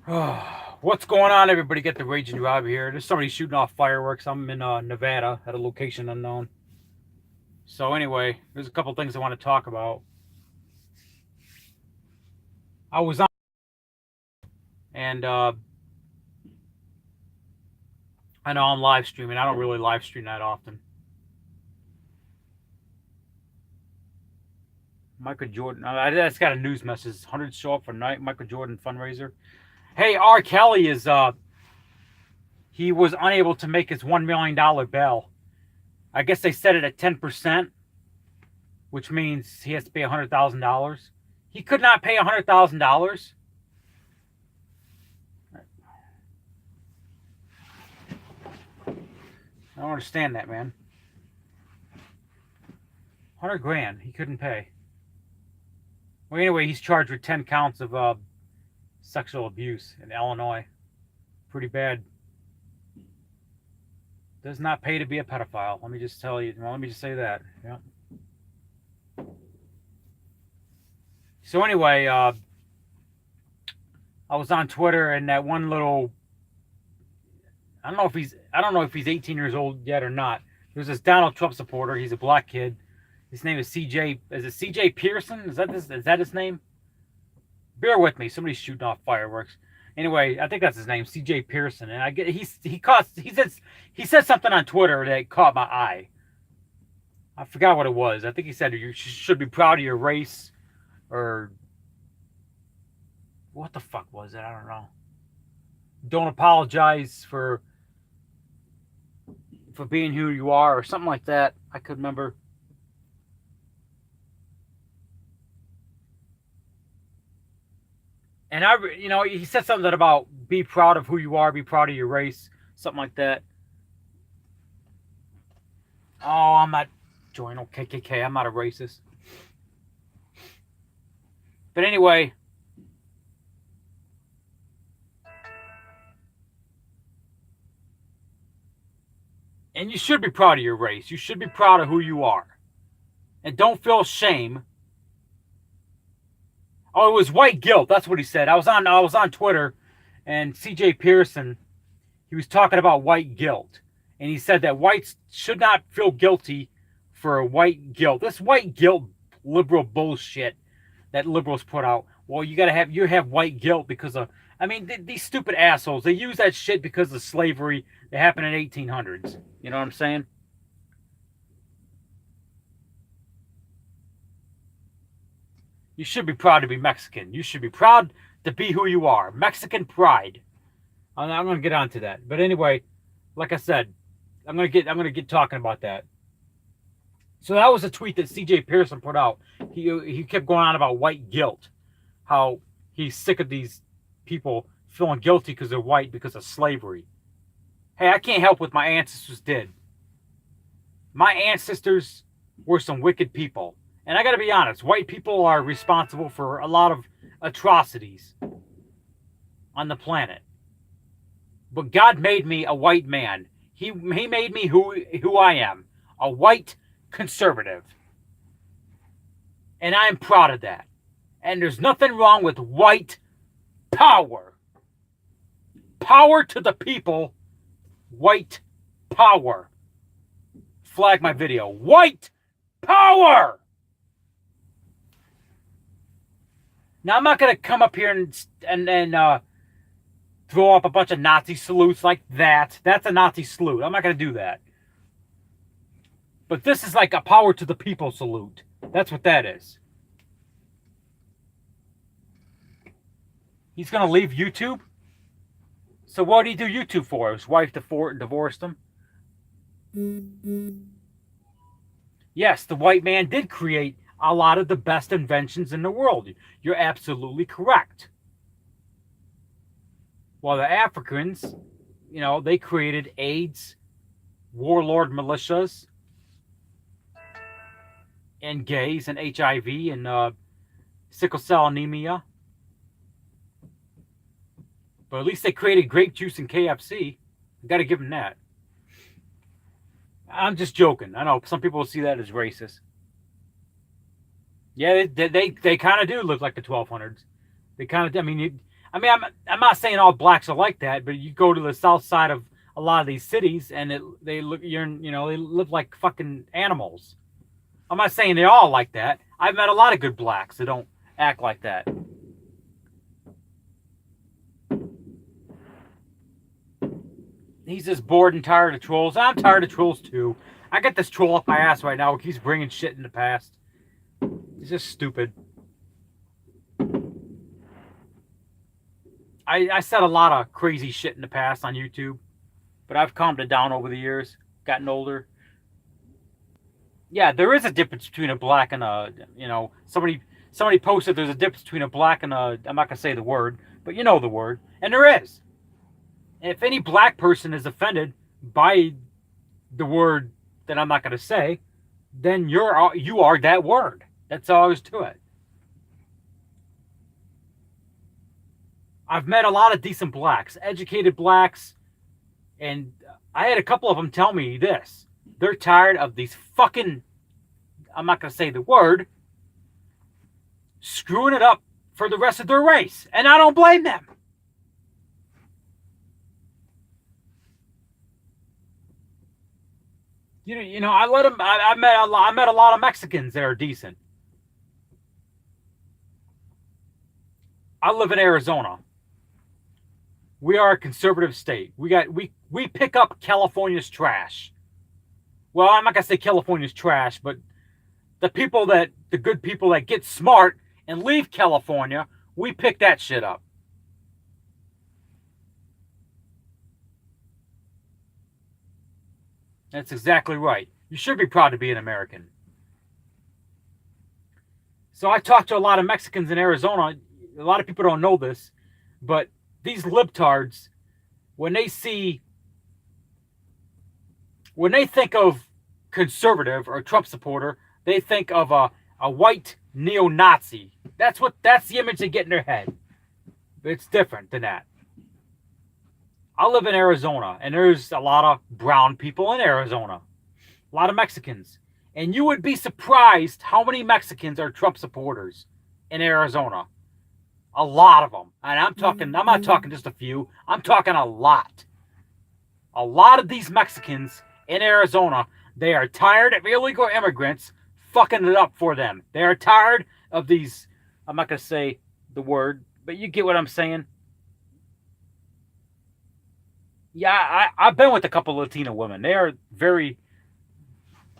What's going on, everybody? Get the Raging Rob here. There's somebody shooting off fireworks. I'm in Nevada at a location unknown. So anyway, there's a couple things I want to talk about. I was on, and I know I'm live streaming. I don't really live stream that often. Michael Jordan. I just got a news message. 100 show up for night. Michael Jordan fundraiser. Hey, R. Kelly is he was unable to make his $1 million bail. I guess they set it at 10%, which means he has to pay $100,000. He could not pay $100,000. I don't understand that, man. 100 grand he couldn't pay. Well, anyway, he's charged with 10 counts of sexual abuse in Illinois. Pretty bad. Does not pay to be a pedophile. Let me just tell you. Well, let me just say that. Yeah. So anyway, I was on Twitter and that one little. I don't know if he's 18 years old yet or not. There's this Donald Trump supporter. He's a black kid. His name is CJ. Is it CJ Pearson? Is that his name? Bear with me. Somebody's shooting off fireworks. Anyway, I think that's his name, CJ Pearson. And I get he said something on Twitter that caught my eye. I forgot what it was. I think he said you should be proud of your race, or what the fuck was it? I don't know. Don't apologize for being who you are, or something like that. I could remember. And he said something about be proud of who you are, be proud of your race, something like that. Oh, I'm not joining KKK. I'm not a racist. But anyway, and you should be proud of your race. You should be proud of who you are, and don't feel shame. Oh, it was white guilt. That's what he said. I was on Twitter, and CJ Pearson, he was talking about white guilt, and he said that whites should not feel guilty for white guilt. This white guilt liberal bullshit that liberals put out. Well, you have white guilt because of. I mean, these stupid assholes. They use that shit because of slavery that happened in 1800s. You know what I'm saying? You should be proud to be Mexican. You should be proud to be who you are. Mexican pride. I'm going to get onto that. But anyway, like I said, I'm going to get talking about that. So that was a tweet that CJ Pearson put out. He kept going on about white guilt, how he's sick of these people feeling guilty because they're white because of slavery. Hey, I can't help what my ancestors did. My ancestors were some wicked people. And I got to be honest, white people are responsible for a lot of atrocities on the planet. But God made me a white man. He made me who I am, a white conservative. And I'm proud of that. And there's nothing wrong with white power. Power to the people. White power. Flag my video. White power. Now I'm not gonna come up here and throw up a bunch of Nazi salutes like that. That's a Nazi salute. I'm not gonna do that. But this is like a power to the people salute. That's what that is. He's gonna leave YouTube. So what did he do YouTube for? His wife divorced him. Yes, the white man did create a lot of the best inventions in the world. You're absolutely correct. While the Africans, they created AIDS, warlord militias, and gays, and HIV, and sickle cell anemia. But at least they created grape juice and KFC. I got to give them that. I'm just joking. I know some people will see that as racist. Yeah, they kind of do look like the 1200s. They kind of. I mean, I mean, I'm not saying all blacks are like that, but you go to the south side of a lot of these cities, and they look they live like fucking animals. I'm not saying they're all like that. I've met a lot of good blacks that don't act like that. He's just bored and tired of trolls. I'm tired of trolls too. I got this troll up my ass right now. He keeps bringing shit in the past. He's just stupid. I said a lot of crazy shit in the past on YouTube, but I've calmed it down over the years, gotten older. Yeah, there is a difference between a black and a, somebody posted there's a difference between a black and a, I'm not going to say the word, but you know the word, and there is. If any black person is offended by the word that I'm not going to say, then you are that word. That's all there is to it. I've met a lot of decent blacks, educated blacks, and I had a couple of them tell me this. They're tired of these fucking, I'm not going to say the word, screwing it up for the rest of their race. And I don't blame them. I let them. I met a lot of Mexicans that are decent. I live in Arizona. We are a conservative state. We pick up California's trash. Well, I'm not gonna say California's trash, but the good people that get smart and leave California, we pick that shit up. That's exactly right. You should be proud to be an American. So I talked to a lot of Mexicans in Arizona. A lot of people don't know this, but these libtards, when they think of conservative or Trump supporter, they think of a white neo-Nazi. That's the image they get in their head. It's different than that. I live in Arizona, and there's a lot of brown people in Arizona, a lot of Mexicans. And you would be surprised how many Mexicans are Trump supporters in Arizona. A lot of them. And I'm not talking just a few. I'm talking a lot. A lot of these Mexicans in Arizona, they are tired of illegal immigrants fucking it up for them. They are tired of these, I'm not going to say the word, but you get what I'm saying. Yeah, I've been with a couple of Latina women. They're very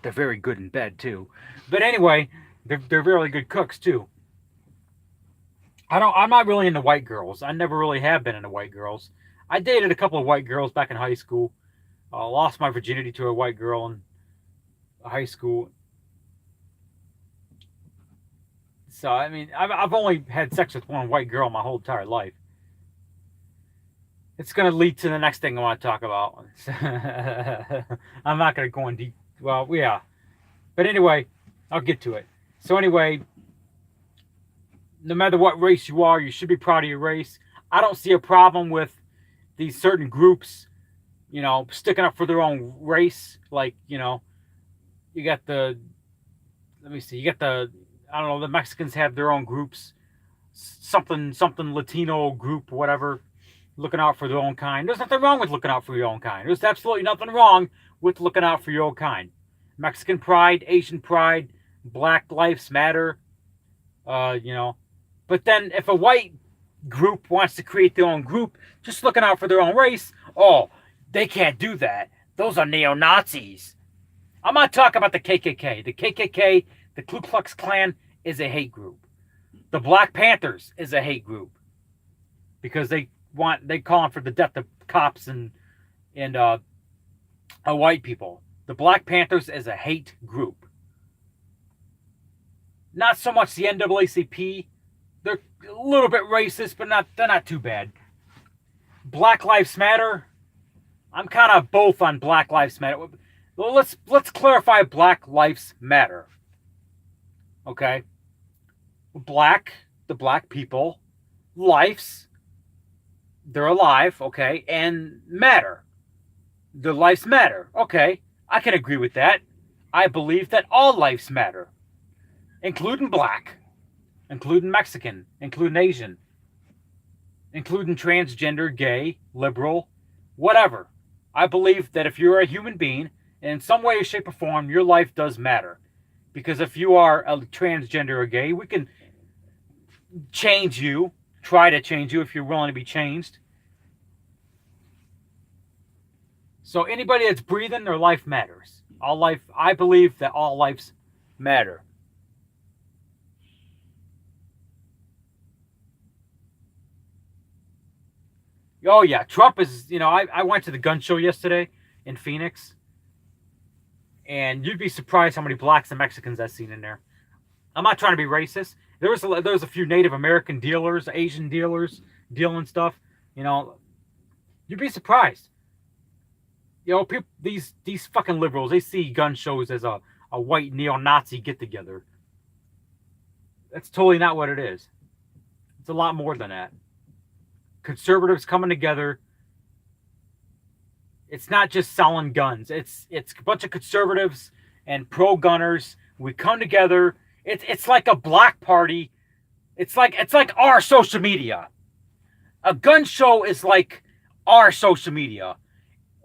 good in bed too. But anyway, they're really good cooks too. I'm not really into white girls. I never really have been into white girls. I dated a couple of white girls back in high school. Lost my virginity to a white girl in high school. So I mean, I've only had sex with one white girl my whole entire life. It's going to lead to the next thing I want to talk about. I'm not going to go in deep. Well, yeah. But anyway, I'll get to it. So anyway, no matter what race you are, you should be proud of your race. I don't see a problem with these certain groups, sticking up for their own race. Like, you got the, let me see, I don't know, the Mexicans have their own groups. Something Latino group, whatever. Looking out for their own kind. There's nothing wrong with looking out for your own kind. There's absolutely nothing wrong with looking out for your own kind. Mexican pride, Asian pride, Black Lives Matter, But then if a white group wants to create their own group, just looking out for their own race, they can't do that. Those are neo-Nazis. I'm not talking about the KKK. The KKK, the Ku Klux Klan, is a hate group. The Black Panthers is a hate group. Because they calling for the death of cops and white people. The Black Panthers is a hate group. Not so much the NAACP. They're a little bit racist, but they're not too bad. Black Lives Matter. I'm kind of both on Black Lives Matter. Well, let's clarify Black Lives Matter. Okay? The black people, lives. They're alive, okay, and matter. Their lives matter, okay. I can agree with that. I believe that all lives matter, including black, including Mexican, including Asian, including transgender, gay, liberal, whatever. I believe that if you're a human being, in some way, shape, or form, your life does matter. Because if you are a transgender or gay, we can change you, try to change you if you're willing to be changed. So anybody that's breathing, their life matters. All life, I believe that all lives matter. Oh yeah, Trump is. I went to the gun show yesterday in Phoenix, and you'd be surprised how many blacks and Mexicans I've seen in there. I'm not trying to be racist. There was a few Native American dealers, Asian dealers dealing stuff. You know, you'd be surprised. People, these fucking liberals, they see gun shows as a white neo-Nazi get together. That's totally not what it is. It's a lot more than that. Conservatives coming together. It's not just selling guns. It's a bunch of conservatives and pro-gunners. We come together. It's like a block party. It's like our social media. A gun show is like our social media.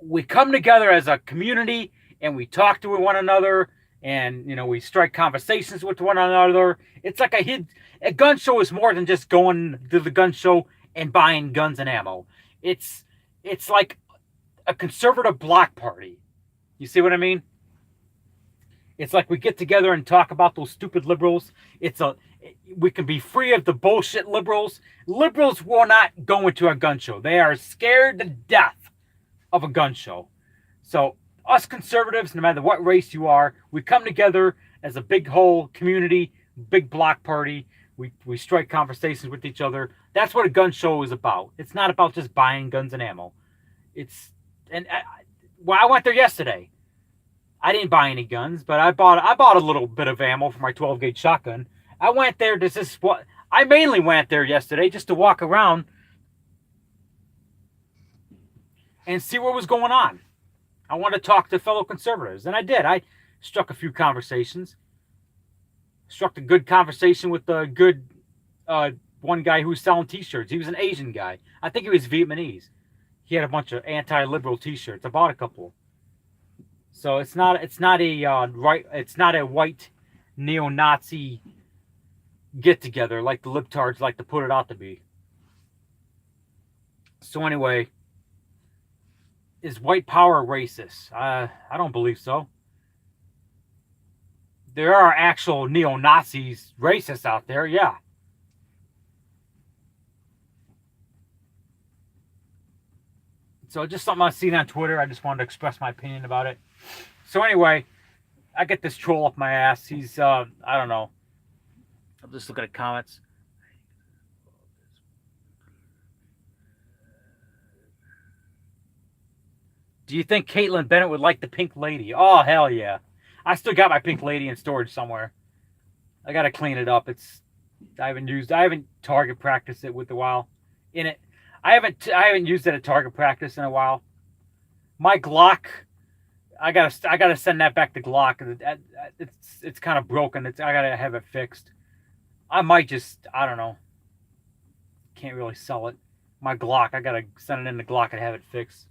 We come together as a community and we talk to one another, and we strike conversations with one another. It's like a gun show is more than just going to the gun show and buying guns and ammo. It's like a conservative block party. You see what I mean? It's like we get together and talk about those stupid liberals. We can be free of the bullshit liberals. Liberals will not go into a gun show. They are scared to death of a gun show. So us conservatives, no matter what race you are, we come together as a big whole community, big block party. We strike conversations with each other. That's what a gun show is about. It's not about just buying guns and ammo. I went there yesterday. I didn't buy any guns, but I bought a little bit of ammo for my 12 gauge shotgun. I went there I mainly went there yesterday just to walk around and see what was going on. I wanted to talk to fellow conservatives, and I did. I struck a few conversations. Struck a good conversation with the good one guy who was selling T-shirts. He was an Asian guy. I think he was Vietnamese. He had a bunch of anti-liberal T-shirts. I bought a couple. So it's not a white neo-Nazi get together like the libtards like to put it out to be. So anyway, is white power racist? I don't believe so. There are actual neo-Nazis racists out there, yeah. So just something I've seen on Twitter. I just wanted to express my opinion about it. So anyway, I get this troll up my ass. He's, I don't know. I'm just looking at comments. Do you think Caitlyn Bennett would like the Pink Lady? Oh, hell yeah. I still got my Pink Lady in storage somewhere. I got to clean it up. I haven't target practiced it with a while in it. I haven't used it at target practice in a while. My Glock, I gotta send that back to Glock. It's kind of broken. I gotta have it fixed. I might I don't know. Can't really sell it. My Glock, I gotta send it in the Glock and have it fixed.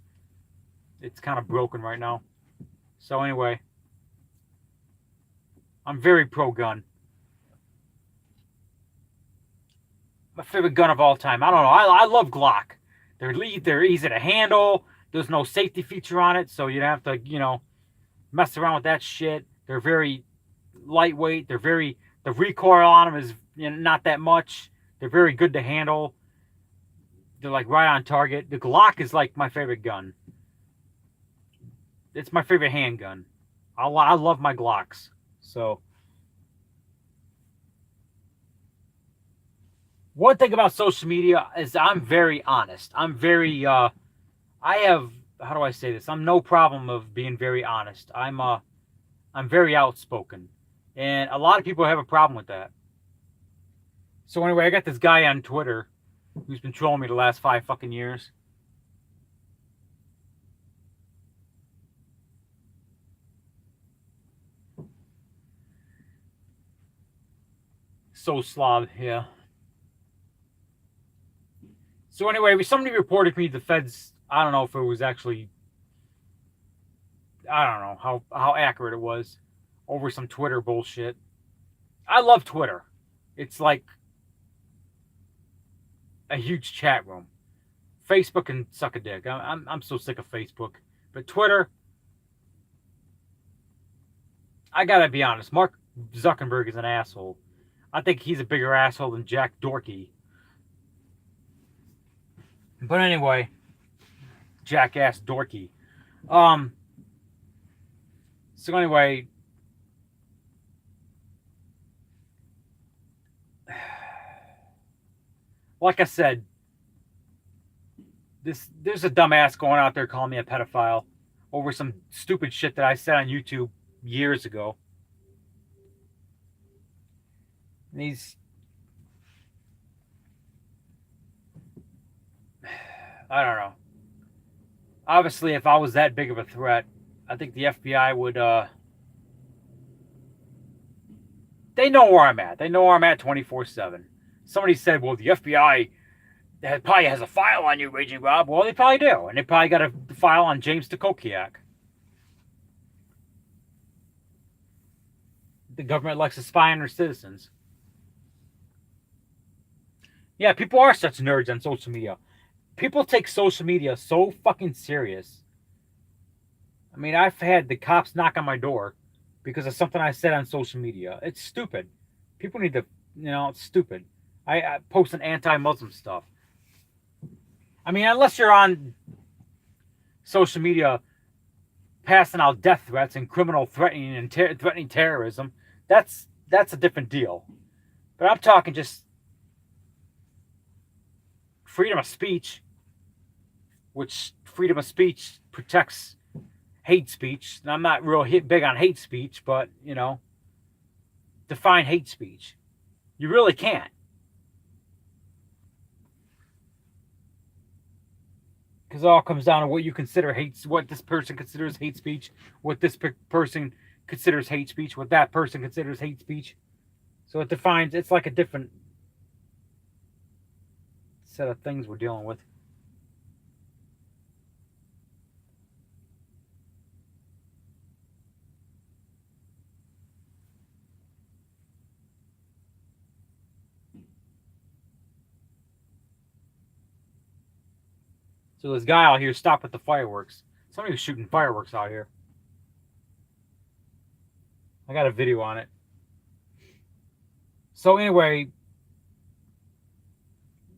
It's kind of broken right now. So anyway, I'm very pro-gun. My favorite gun of all time. I don't know. I love Glock. They're easy to handle. There's no safety feature on it, so you don't have to, mess around with that shit. They're very lightweight. The recoil on them is not that much. They're very good to handle. They're like right on target. The Glock is like my favorite gun. It's my favorite handgun. I love my Glocks. So one thing about social media is I'm very honest. I'm very I have, how do I say this? I'm no problem of being very honest. I'm very outspoken. And a lot of people have a problem with that. So anyway, I got this guy on Twitter who's been trolling me the last 5 fucking years. So Slav, yeah. So anyway, somebody reported me the feds. I don't know if it was actually. I don't know how accurate it was over some Twitter bullshit. I love Twitter. It's like a huge chat room. Facebook can suck a dick. I'm so sick of Facebook. But Twitter, I gotta be honest. Mark Zuckerberg is an asshole. I think he's a bigger asshole than Jack Dorsey. But anyway, jackass Dorsey. So anyway, like I said, there's a dumbass going out there calling me a pedophile over some stupid shit that I said on YouTube years ago. And I don't know. Obviously, if I was that big of a threat, I think the FBI would, they know where I'm at. They know where I'm at 24/7. Somebody said, well, the FBI probably has a file on you, Raging Rob. Well, they probably do. And they probably got a file on James Stachowiak. The government likes to spy on their citizens. Yeah, people are such nerds on social media. People take social media so fucking serious. I mean, I've had the cops knock on my door because of something I said on social media. It's stupid. People need to, it's stupid. I post an anti-Muslim stuff. I mean, unless you're on social media passing out death threats and criminal threatening and threatening terrorism, that's a different deal. But I'm talking just freedom of speech, which freedom of speech protects hate speech. And I'm not real big on hate speech, but, define hate speech. You really can't. Because it all comes down to what you consider what this person considers hate speech, what this person considers hate speech, what that person considers hate speech. So it's like a different set of things we're dealing with. So this guy out here stopped at the fireworks. Somebody was shooting fireworks out here. I got a video on it. So anyway,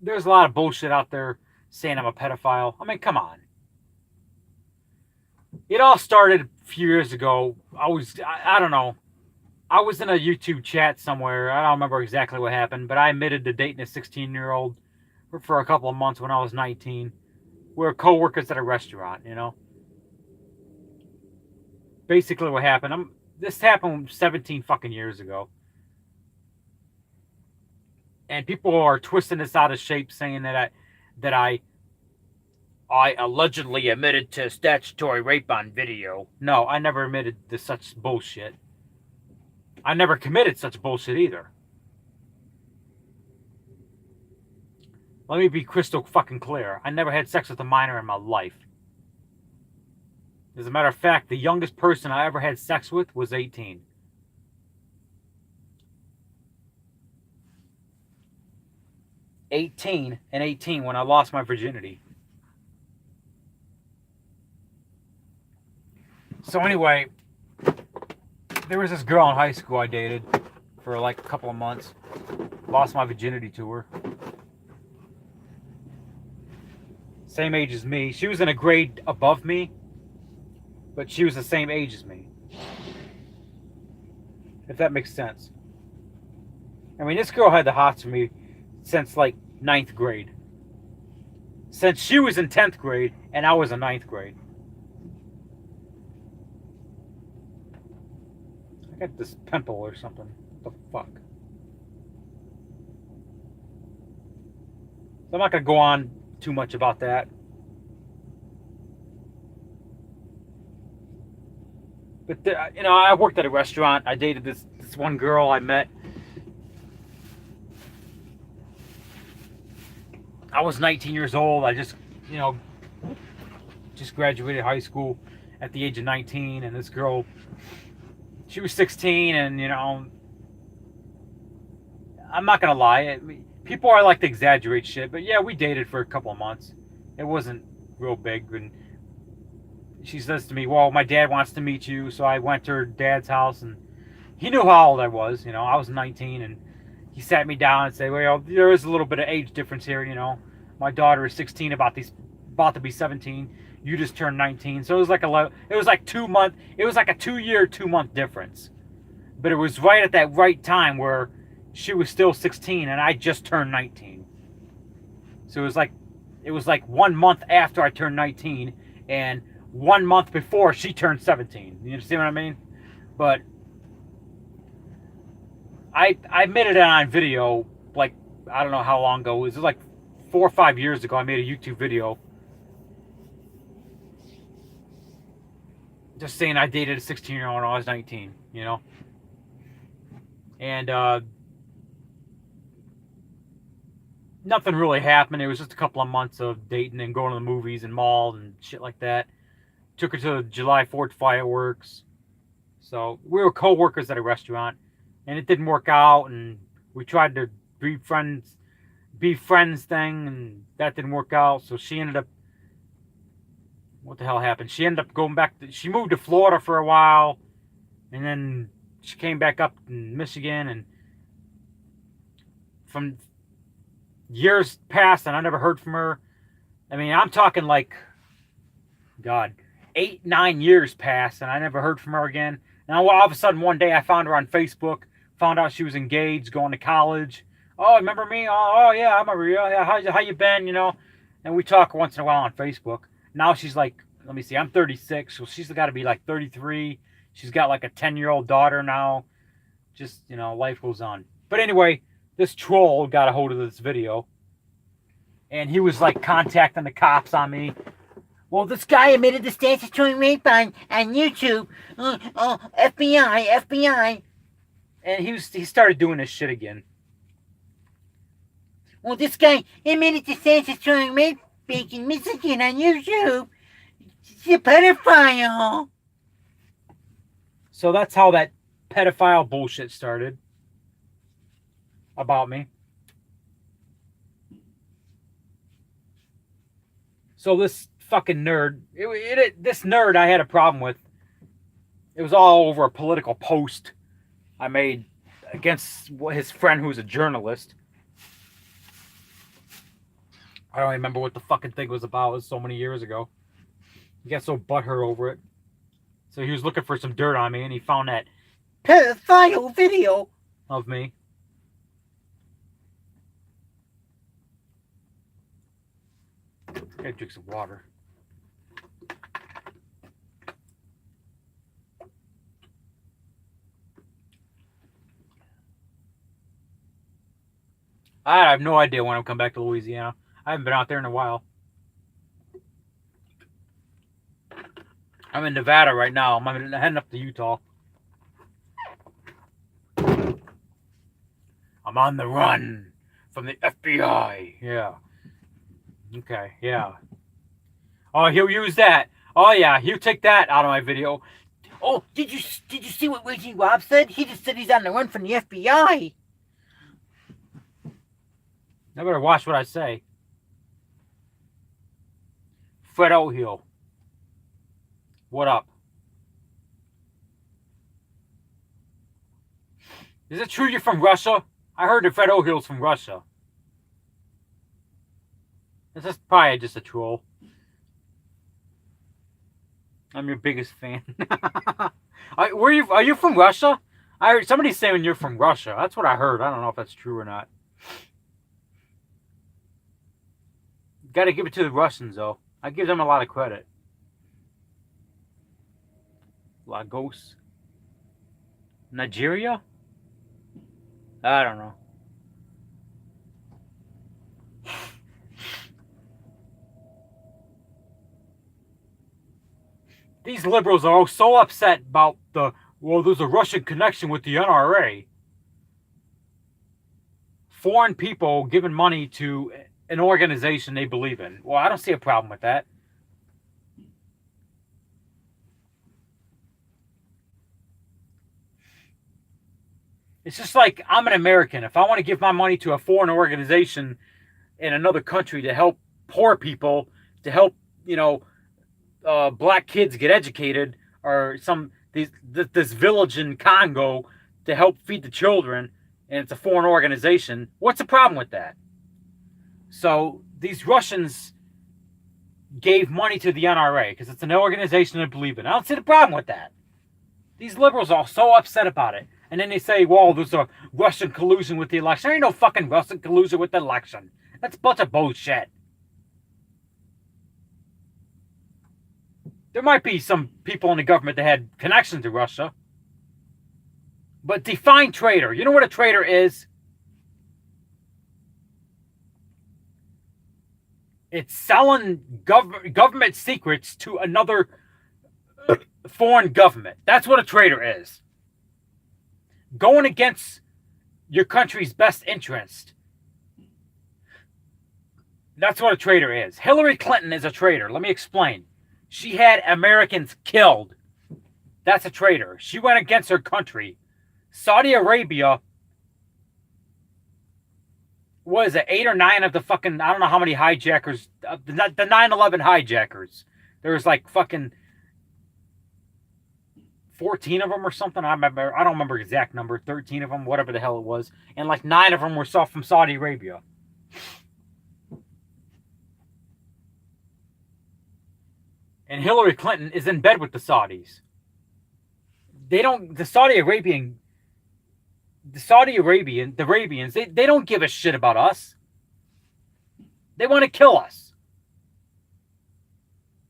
there's a lot of bullshit out there saying I'm a pedophile. I mean, come on. It all started a few years ago. I don't know. I was in a YouTube chat somewhere. I don't remember exactly what happened, but I admitted to dating a 16-year-old for a couple of months when I was 19. We were co-workers at a restaurant, Basically what happened, this happened 17 fucking years ago. And people are twisting this out of shape saying that I allegedly admitted to statutory rape on video. No, I never admitted to such bullshit. I never committed such bullshit either. Let me be crystal fucking clear. I never had sex with a minor in my life. As a matter of fact, the youngest person I ever had sex with was 18. And 18 when I lost my virginity. So anyway, there was this girl in high school I dated for like a couple of months. Lost my virginity to her. Same age as me. She was in a grade above me, but she was the same age as me. If that makes sense. I mean, this girl had the hots for me since like 9th grade. Since she was in 10th grade and I was in 9th grade. I got this pimple or something. What the fuck? So I'm not going to go on too much about that. But I worked at a restaurant. I dated this one girl I met I was 19 years old. I just, you know, just graduated high school at the age of 19, and this girl, she was 16, and, you know, I'm not gonna lie, people are like to exaggerate shit, but yeah, we dated for a couple of months. It wasn't real big, and she says to me, well, my dad wants to meet you, so I went to her dad's house, and he knew how old I was. You know, I was 19, and he sat me down and said, well, there is a little bit of age difference here. You know, my daughter is 16, about to be 17. You just turned 19, so it was like 11. It was like 2 month. It was like a 2-year, 2-month difference, but it was right at that right time where she was still 16 and I just turned 19. So it was like 1 month after I turned 19 and 1 month before she turned 17. You understand what I mean? But I admitted it on video, like, I don't know how long ago. It was like 4 or 5 years ago. I made a YouTube video just saying I dated a 16-year-old when I was 19, you know? And nothing really happened. It was just a couple of months of dating and going to the movies and malls and shit like that. Took her to the July 4th fireworks. So we were co-workers at a restaurant, and it didn't work out, and we tried to be friends thing, and that didn't work out. So she ended up, what the hell happened? She ended up going back. She moved to Florida for a while, and then she came back up in Michigan, and from years passed, and I never heard from her. I mean, I'm talking like, God, 8-9 years passed, and I never heard from her again. Now, all of a sudden, one day I found her on Facebook, found out she was engaged, going to college. Oh, remember me? Oh yeah, I remember you. Yeah, how you been? You know, and we talk once in a while on Facebook. Now she's like, let me see, I'm 36, so she's got to be like 33. She's got like a 10-year-old daughter now. Just, you know, life goes on. But anyway, this troll got a hold of this video, and he was like contacting the cops on me. Well, this guy admitted the statutory rape on YouTube. FBI, FBI. And he started doing this shit again. Well, this guy admitted the statutory rape back in Michigan on YouTube. He's a pedophile. So that's how that pedophile bullshit started about me. So this fucking nerd, this nerd I had a problem with. It was all over a political post I made against his friend who's a journalist. I don't remember what the fucking thing was about. It was so many years ago. He got so butthurt over it. So he was looking for some dirt on me, and he found that pedophile video of me. I gotta drink some water. I have no idea when I'll come back to Louisiana. I haven't been out there in a while. I'm in Nevada right now. I'm heading up to Utah. I'm on the run from the FBI. Yeah. Okay, yeah. Oh, he'll use that. Oh, yeah, he'll take that out of my video. Oh, did you see what Raging Rob said? He just said he's on the run from the FBI. I better watch what I say. Fred O'Hill. What up? Is it true you're from Russia? I heard that Fred O'Hill's from Russia. This is probably just a troll. I'm your biggest fan. Are you from Russia? I heard somebody saying you're from Russia. That's what I heard. I don't know if that's true or not. Got to give it to the Russians, though. I give them a lot of credit. Lagos. Nigeria? I don't know. These liberals are so upset about there's a Russian connection with the NRA. Foreign people giving money to an organization they believe in. Well, I don't see a problem with that. It's just like I'm an American. If I want to give my money to a foreign organization in another country to help poor people, to help, black kids get educated, or this village in Congo to help feed the children, and it's a foreign organization, what's the problem with that? So these Russians gave money to the NRA because it's an organization they believe in. I don't see the problem with that. These liberals are so upset about it. And then they say, well, there's a Russian collusion with the election. There ain't no fucking Russian collusion with the election. That's a bunch of bullshit. There might be some people in the government that had connections to Russia. But define traitor. You know what a traitor is? It's selling government secrets to another foreign government. That's what a traitor is. Going against your country's best interest. That's what a traitor is. Hillary Clinton is a traitor. Let me explain. She had Americans killed. That's a traitor. She went against her country. Saudi Arabia, what is it, 8 or 9 of the fucking, I don't know how many hijackers, the 9/11 hijackers. There was like fucking 14 of them or something. I don't remember the exact number. 13 of them, whatever the hell it was. And like 9 of them were from Saudi Arabia. And Hillary Clinton is in bed with the Saudis. The Arabians, they don't give a shit about us. They want to kill us.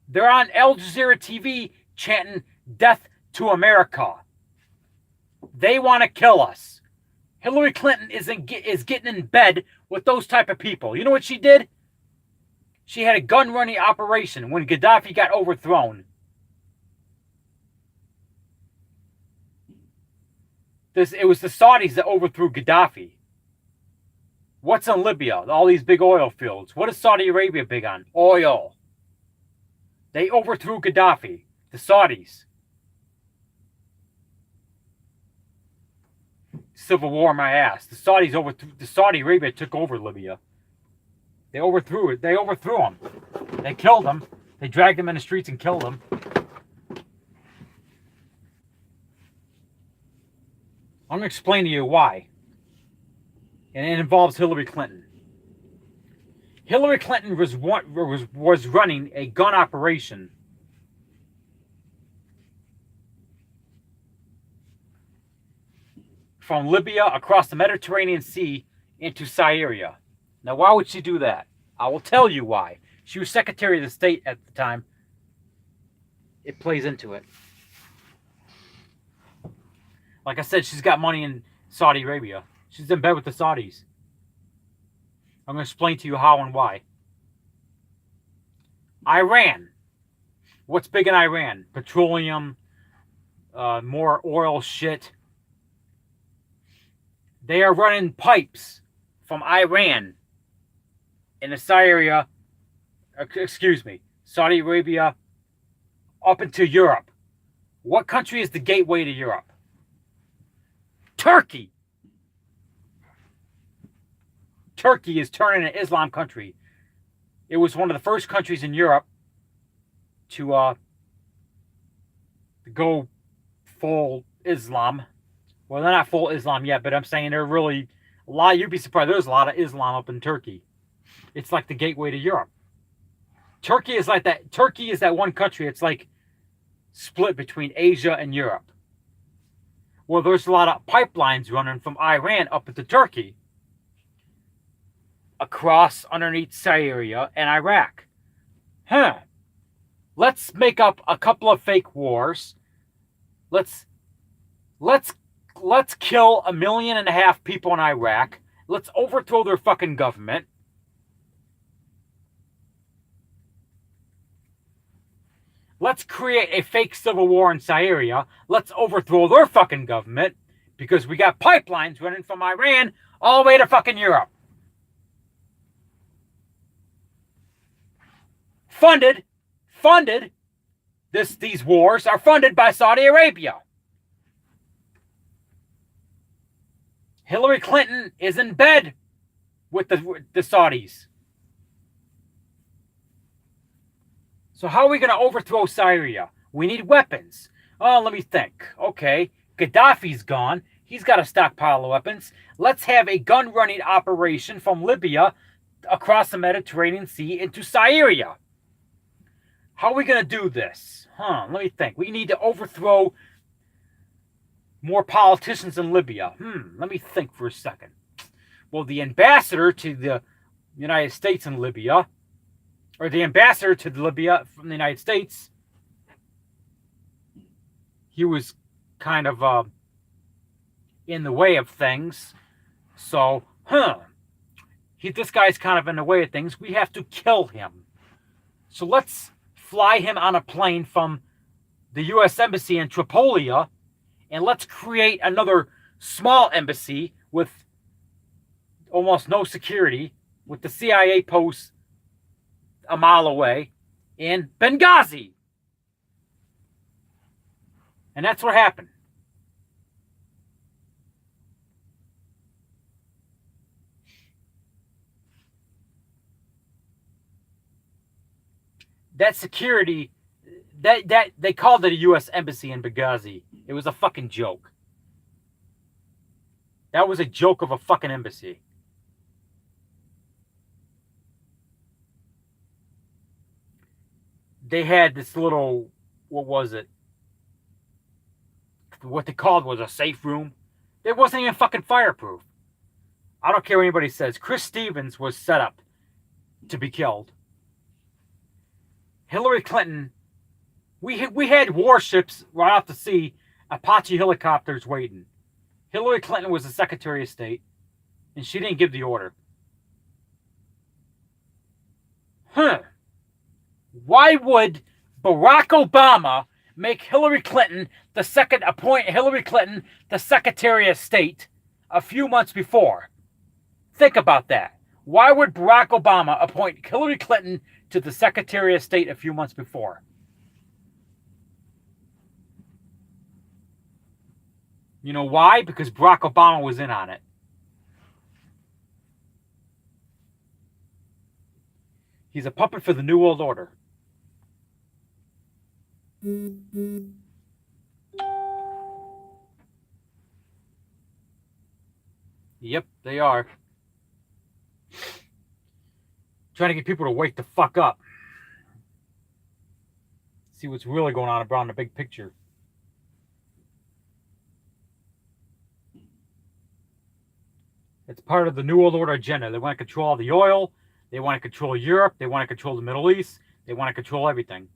They're on Al Jazeera TV chanting death to America. They want to kill us. Hillary Clinton is getting in bed with those type of people. You know what she did? She had a gun-running operation when Gaddafi got overthrown. It was the Saudis that overthrew Gaddafi. What's in Libya? All these big oil fields. What is Saudi Arabia big on? Oil. They overthrew Gaddafi. The Saudis. Civil war, my ass. The Saudi Arabia took over Libya. They overthrew it. They overthrew them. They killed them. They dragged them in the streets and killed them. I'm going to explain to you why. And it involves Hillary Clinton. Hillary Clinton was running a gun operation from Libya across the Mediterranean Sea into Syria. Now, why would she do that? I will tell you why. She was Secretary of State at the time. It plays into it. Like I said, she's got money in Saudi Arabia. She's in bed with the Saudis. I'm going to explain to you how and why. Iran. What's big in Iran? Petroleum, more oil shit. They are running pipes from Iran in Saudi Arabia, up into Europe. What country is the gateway to Europe? Turkey. Turkey is turning an Islam country. It was one of the first countries in Europe to go full Islam. Well, they're not full Islam yet, but I'm saying they're really a lot. You'd be surprised. There's a lot of Islam up in Turkey. It's like the gateway to Europe. Turkey is like that. Turkey is that one country. It's like split between Asia and Europe. Well, there's a lot of pipelines running from Iran up into Turkey, across underneath Syria and Iraq. Let's make up a couple of fake wars. Let's kill 1.5 million people in Iraq. Let's overthrow their fucking government. Let's create a fake civil war in Syria. Let's overthrow their fucking government because we got pipelines running from Iran all the way to fucking Europe. funded these wars are funded by Saudi Arabia. Hillary Clinton is in bed with the Saudis. So how are we going to overthrow Syria? We need weapons. Oh, let me think. Okay, Gaddafi's gone. He's got a stockpile of weapons. Let's have a gun-running operation from Libya across the Mediterranean Sea into Syria. How are we going to do this? Let me think. We need to overthrow more politicians in Libya. Let me think for a second. Well, the ambassador to the United States in Libya, or the ambassador to Libya from the United States, he was kind of in the way of things. So, this guy's kind of in the way of things. We have to kill him. So let's fly him on a plane from the U.S. Embassy in Tripolia, and let's create another small embassy with almost no security, with the CIA post a mile away in Benghazi. And that's what happened. That security, that they called it a U.S. Embassy in Benghazi. It was a fucking joke. That was a joke of a fucking embassy. They had this little, what was it? What they called was a safe room. It wasn't even fucking fireproof. I don't care what anybody says. Chris Stevens was set up to be killed. Hillary Clinton, we had warships right off the sea, Apache helicopters waiting. Hillary Clinton was the Secretary of State, and she didn't give the order. Why would Barack Obama appoint Hillary Clinton the Secretary of State a few months before? Think about that. Why would Barack Obama appoint Hillary Clinton to the Secretary of State a few months before? You know why? Because Barack Obama was in on it. He's a puppet for the New World Order. Yep, they are. Trying to get people to wake the fuck up. See what's really going on around the big picture. It's part of the New World Order agenda. They want to control all the oil. They want to control Europe. They want to control the Middle East. They want to control everything.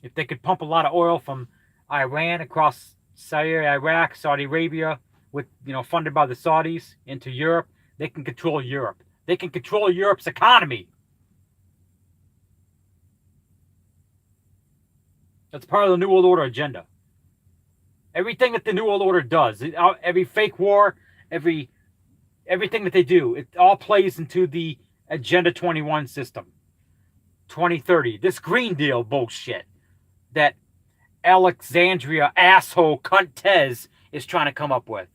If they could pump a lot of oil from Iran across Syria, Iraq, Saudi Arabia, with funded by the Saudis into Europe, they can control Europe. They can control Europe's economy. That's part of the New World Order agenda. Everything that the New World Order does, every fake war, everything that they do, it all plays into the Agenda 21 system. 2030. This Green Deal bullshit that Alexandria asshole cunt Tez is trying to come up with.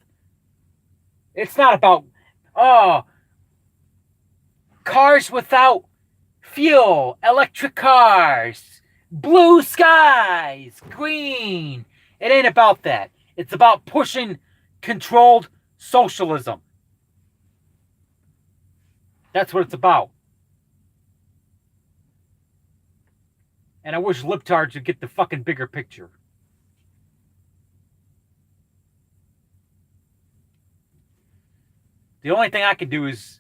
It's not about, cars without fuel, electric cars, blue skies, green. It ain't about that. It's about pushing controlled socialism. That's what it's about. And I wish libtards would get the fucking bigger picture. The only thing I can do is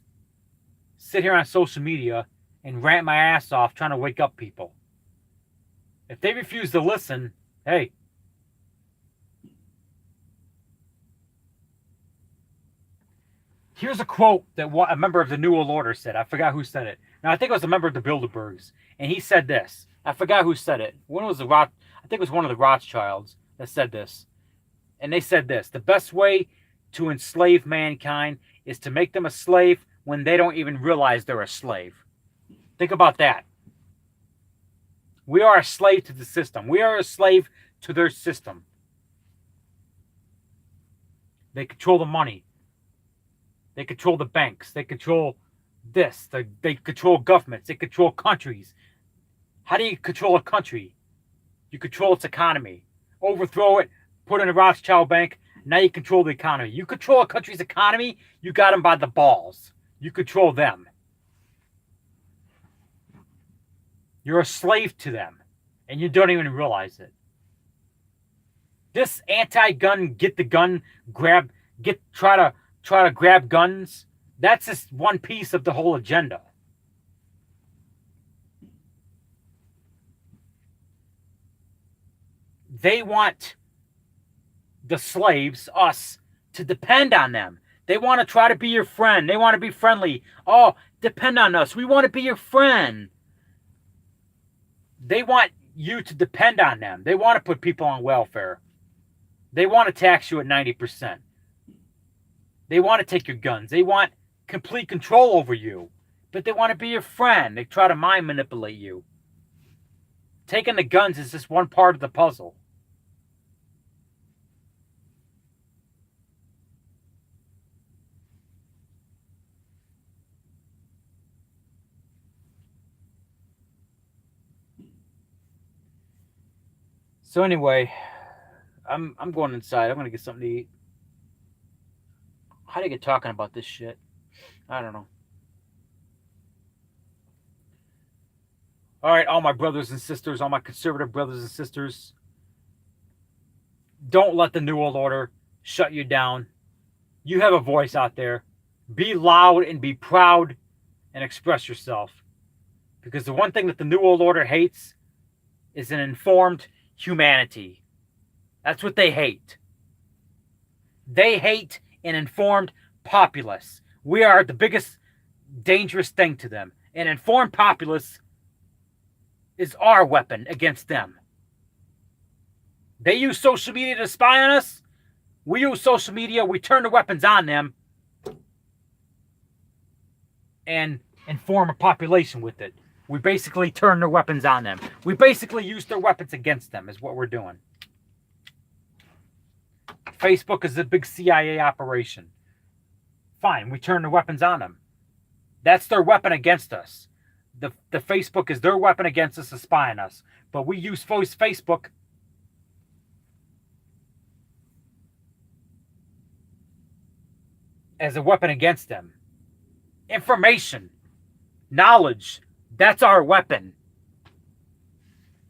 sit here on social media and rant my ass off trying to wake up people. If they refuse to listen, hey. Here's a quote that a member of the New World Order said. I forgot who said it. Now, I think it was a member of the Bilderbergs. And he said this. I forgot who said it. I think it was one of the Rothschilds that said this. And they said this. The best way to enslave mankind is to make them a slave when they don't even realize they're a slave. Think about that. We are a slave to the system. We are a slave to their system. They control the money. They control the banks. They control this. They control governments. They control countries. How do you control a country? You control its economy. Overthrow it, put in a Rothschild bank, now you control the economy. You control a country's economy, you got them by the balls. You control them. You're a slave to them, and you don't even realize it. This anti-gun, get the gun, try to grab guns. That's just one piece of the whole agenda. They want the slaves, us, to depend on them. They want to try to be your friend. They want to be friendly. Oh, depend on us. We want to be your friend. They want you to depend on them. They want to put people on welfare. They want to tax you at 90%. They want to take your guns. They want complete control over you. But they want to be your friend. They try to mind manipulate you. Taking the guns is just one part of the puzzle. So anyway, I'm going inside. I'm going to get something to eat. How do you get talking about this shit? I don't know. All right, all my brothers and sisters, all my conservative brothers and sisters, don't let the New World Order shut you down. You have a voice out there. Be loud and be proud and express yourself. Because the one thing that the New World Order hates is an informed humanity. That's what they hate. They hate an informed populace. We are the biggest dangerous thing to them. An informed populace is our weapon against them. They use social media to spy on us. We use social media. We turn the weapons on them and inform a population with it. We basically turn their weapons on them. We basically use their weapons against them is what we're doing. Facebook is a big CIA operation. Fine, we turn the weapons on them. That's their weapon against us. The Facebook is their weapon against us to spy on us. But we use Facebook as a weapon against them. Information, knowledge, that's our weapon.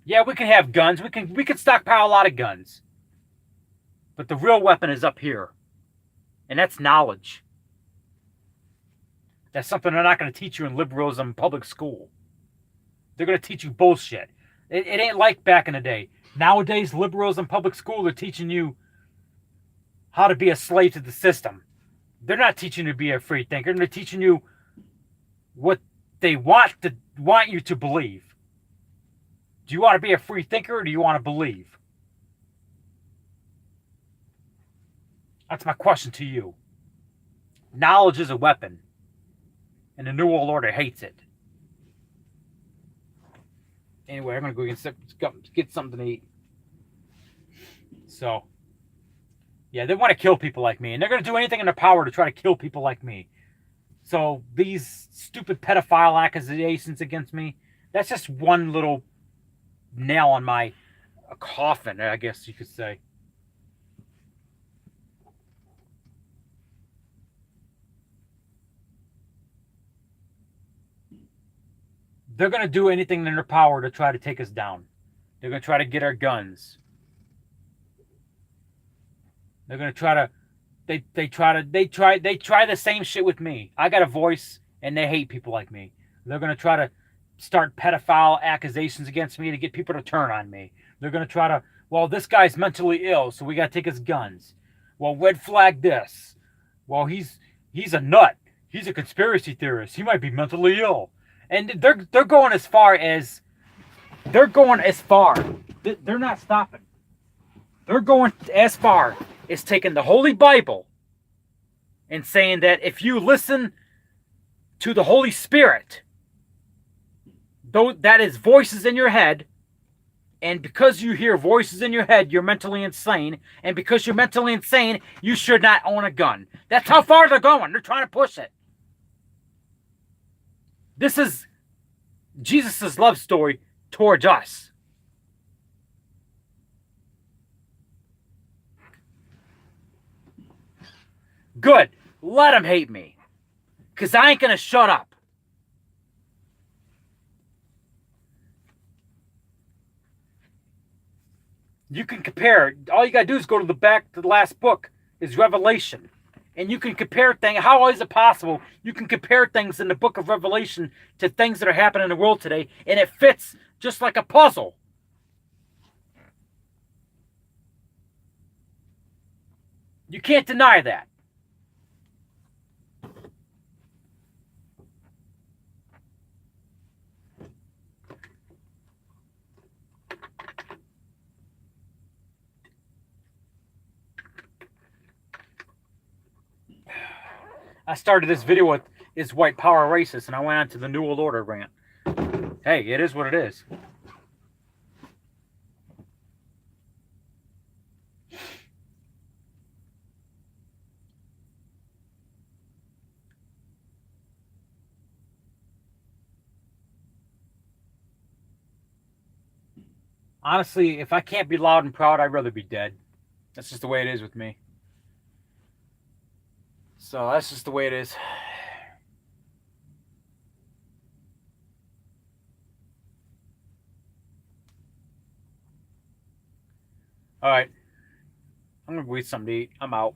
Yeah, we can have guns. We can stockpile a lot of guns. But the real weapon is up here. And that's knowledge. That's something they're not going to teach you in liberalism public school. They're going to teach you bullshit. It ain't like back in the day. Nowadays, liberalism public school, they're teaching you how to be a slave to the system. They're not teaching you to be a free thinker. They're teaching you what they want you to believe. Do you want to be a free thinker or do you want to believe? That's my question to you. Knowledge is a weapon. And the New World Order hates it. Anyway, I'm going to go get something to eat. So, yeah, they want to kill people like me. And they're going to do anything in their power to try to kill people like me. So, these stupid pedophile accusations against me, that's just one little nail on my coffin, I guess you could say. They're going to do anything in their power to try to take us down. They're going to try to get our guns. They're going to try to they try the same shit with me. I got a voice and they hate people like me. They're going to try to start pedophile accusations against me to get people to turn on me. They're going to try to, well, this guy's mentally ill, so we got to take his guns. Well, red flag this. Well, he's a nut. He's a conspiracy theorist. He might be mentally ill. And they're going as far as they're not stopping. They're going as far as taking the Holy Bible and saying that if you listen to the Holy Spirit, though that is voices in your head, and because you hear voices in your head, you're mentally insane, and because you're mentally insane, you should not own a gun. That's how far they're going. They're trying to push it. This is Jesus' love story towards us. Good. Let them hate me. Because I ain't going to shut up. You can compare. All you got to do is go to the last book is Revelation. And you can compare things. How is it possible? You can compare things in the book of Revelation to things that are happening in the world today, and it fits just like a puzzle. You can't deny that. I started this video with "Is white power racist?" and I went on to the New World Order rant. Hey, it is what it is. Honestly, if I can't be loud and proud, I'd rather be dead. That's just the way it is with me. So that's just the way it is. All right. I'm going to go eat something to eat. I'm out.